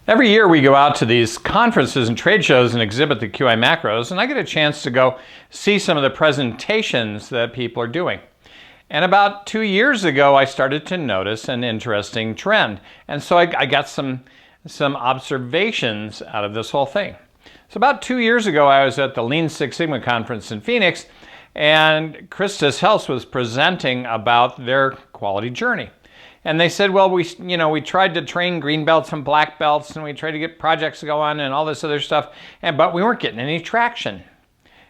Every year we go out to these conferences and trade shows and exhibit the QI macros, and I get a chance to go see some of the presentations that people are doing. And about 2 years ago, I started to notice an interesting trend. And so I got some observations out of this whole thing. So about 2 years ago, I was at the Lean Six Sigma conference in Phoenix, and Christus Health was presenting about their quality journey. And they said, well, we tried to train green belts and black belts, and we tried to get projects to go on and all this other stuff, but we weren't getting any traction.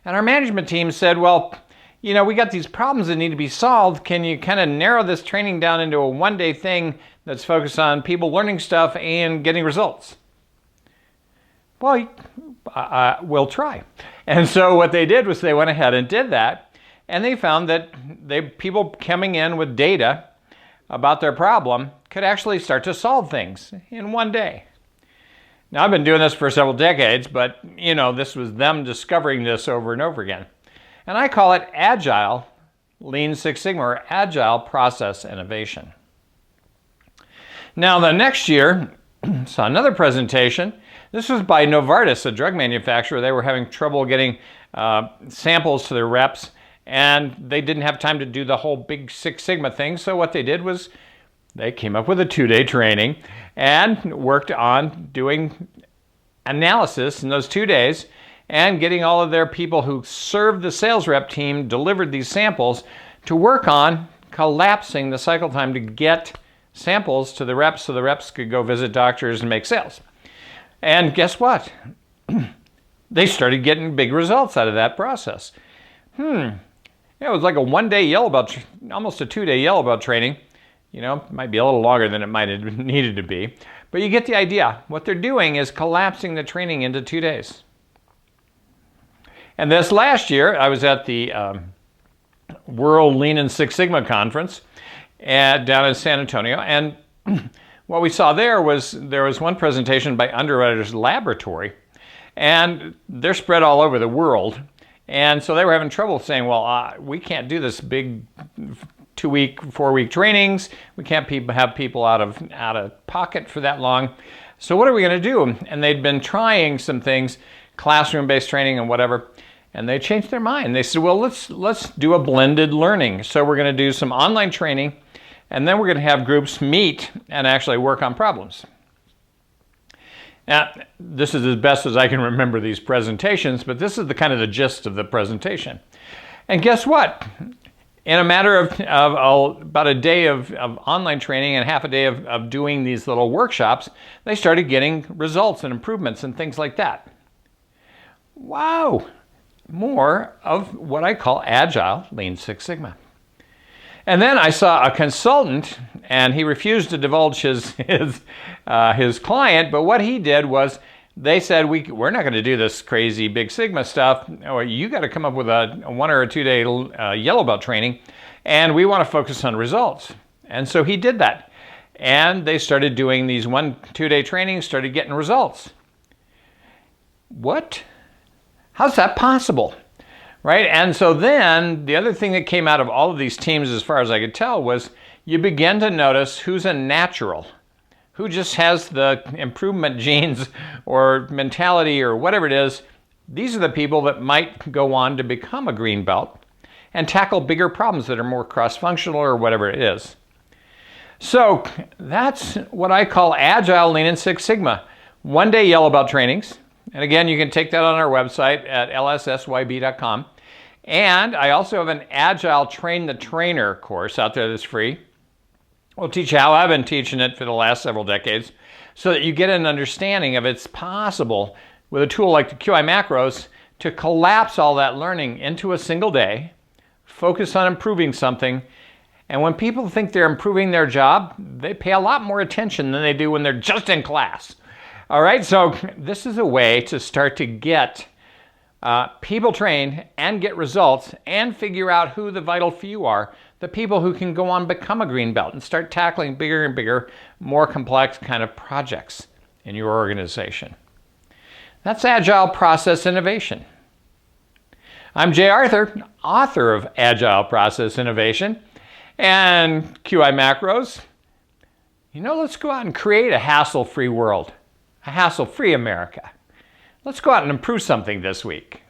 And our management team said, well, we got these problems that need to be solved. Can you kind of narrow this training down into a one-day thing that's focused on people learning stuff and getting results? Well, we'll try. And so what they did was they went ahead and did that, and they found that people coming in with data about their problem could actually start to solve things in one day. Now, I've been doing this for several decades, but this was them discovering this over and over again. And I call it Agile Lean Six Sigma, or Agile Process Innovation. Now, the next year, saw another presentation. This was by Novartis, a drug manufacturer. They were having trouble getting samples to their reps, and they didn't have time to do the whole big Six Sigma thing. So what they did was they came up with a 2-day training and worked on doing analysis in those 2 days and getting all of their people who served the sales rep team, delivered these samples, to work on collapsing the cycle time to get samples to the reps so the reps could go visit doctors and make sales. And guess what? They started getting big results out of that process. It was like a 1-day yellow belt, almost a 2-day yellow belt training. It might be a little longer than it might have needed to be. But you get the idea. What they're doing is collapsing the training into 2 days. And this last year, I was at the World Lean and Six Sigma conference down in San Antonio. And what we saw there was one presentation by Underwriters Laboratories. And they're spread all over the world. And so they were having trouble saying, well, we can't do this big 2-week, 4-week trainings. We can't have people out of pocket for that long. So what are we going to do? And they'd been trying some things, classroom-based training and whatever, and they changed their mind. They said, well, let's do a blended learning. So we're going to do some online training, and then we're going to have groups meet and actually work on problems. Now, this is as best as I can remember these presentations, but this is the kind of the gist of the presentation. And guess what? In a matter of about a day of online training and half a day of doing these little workshops, they started getting results and improvements and things like that. Wow! More of what I call Agile Lean Six Sigma. And then I saw a consultant, and he refused to divulge his client, but what he did was they said, we're not going to do this crazy big Sigma stuff. You got to come up with a 1 or 2 day yellow belt training, and we want to focus on results. And so he did that. And they started doing these 1-2 day trainings, started getting results. What? How's that possible? Right? And so then the other thing that came out of all of these teams, as far as I could tell, was you begin to notice who's a natural, who just has the improvement genes or mentality or whatever it is. These are the people that might go on to become a green belt and tackle bigger problems that are more cross-functional or whatever it is. So that's what I call Agile Lean and Six Sigma. 1-day yellow belt trainings. And again, you can take that on our website at lssyb.com. And I also have an Agile Train the Trainer course out there that's free. We'll teach you how I've been teaching it for the last several decades so that you get an understanding of it's possible with a tool like the QI macros to collapse all that learning into a single day, focus on improving something, and when people think they're improving their job, they pay a lot more attention than they do when they're just in class. All right, so this is a way to start to get people trained and get results and figure out who the vital few are, the people who can go on become a green belt and start tackling bigger and bigger, more complex kind of projects in your organization. That's Agile Process Innovation. I'm Jay Arthur, author of Agile Process Innovation and QI Macros. Let's go out and create a hassle-free world. a hassle-free America. Let's go out and improve something this week.